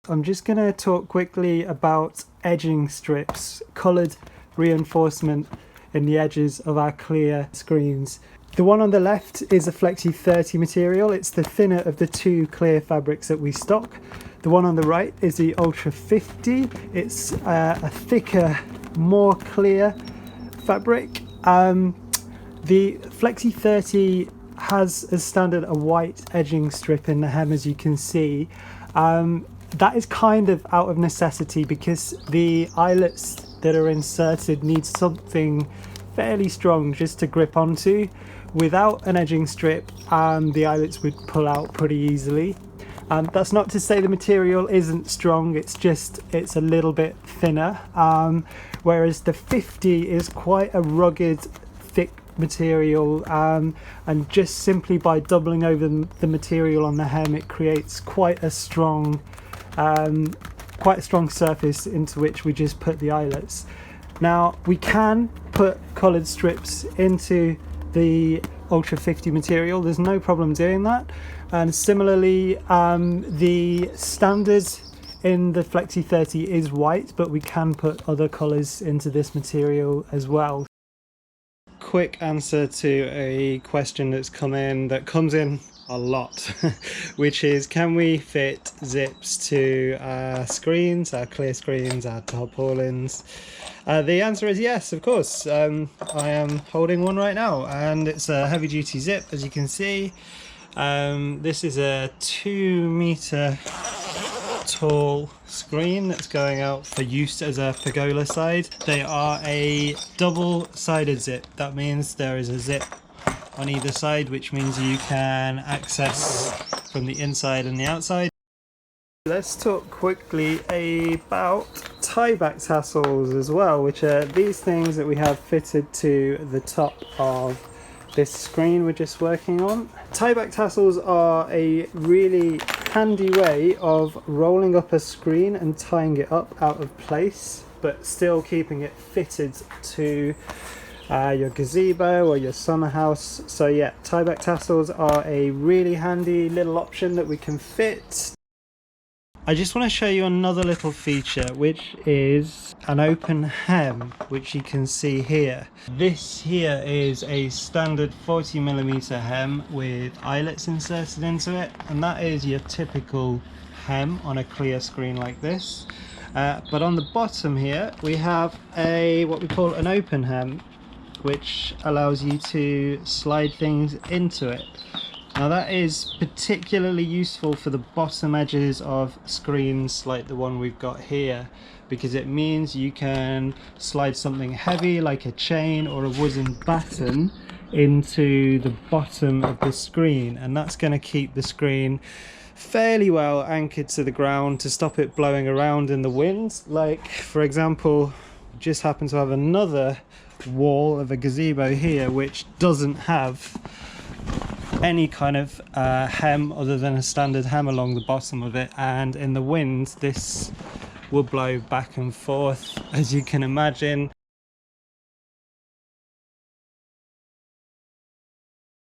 I'm just going to talk quickly about edging strips, coloured reinforcement in the edges of our clear screens. The one on the left is a Flexi 30 material. It's the thinner of the two clear fabrics that we stock. The one on the right is the Ultra 50. It's a thicker, more clear fabric. The Flexi 30 has as standard a white edging strip in the hem, as you can see. That is kind of out of necessity because the eyelets that are inserted need something fairly strong just to grip onto. Without an edging strip, the eyelets would pull out pretty easily. That's not to say the material isn't strong, it's a little bit thinner, whereas the 50 is quite a rugged, thick material, and just simply by doubling over the material on the hem, it creates quite a strong surface into which we just put the eyelets. Now we can put coloured strips into the Ultra 50 material, there's no problem doing that, and similarly the standard in the Flexi 30 is white, but we can put other colours into this material as well. Quick answer to a question that comes in a lot, which is, can we fit zips to our screens, our clear screens, our tarpaulins? The answer is yes, of course. I am holding one right now, and it's a heavy duty zip, as you can see. This is a 2 meter tall screen that's going out for use as a pergola side. They are a double-sided zip. That means there is a zip on either side, which means you can access from the inside and the outside. Let's talk quickly about tieback tassels as well, which are these things that we have fitted to the top of this screen we're just working on. Tieback tassels are a really handy way of rolling up a screen and tying it up out of place, but still keeping it fitted to your gazebo or your summer house. So yeah, tieback tassels are a really handy little option that we can fit. I just want to show you another little feature, which is an open hem, which you can see here. This here is a standard 40mm hem with eyelets inserted into it, and that is your typical hem on a clear screen like this. But on the bottom here we have what we call an open hem, which allows you to slide things into it. Now that is particularly useful for the bottom edges of screens like the one we've got here, because it means you can slide something heavy like a chain or a wooden batten into the bottom of the screen, and that's going to keep the screen fairly well anchored to the ground to stop it blowing around in the wind. Like, for example, just happen to have another wall of a gazebo here which doesn't have any kind of hem other than a standard hem along the bottom of it, and in the wind this will blow back and forth, as you can imagine.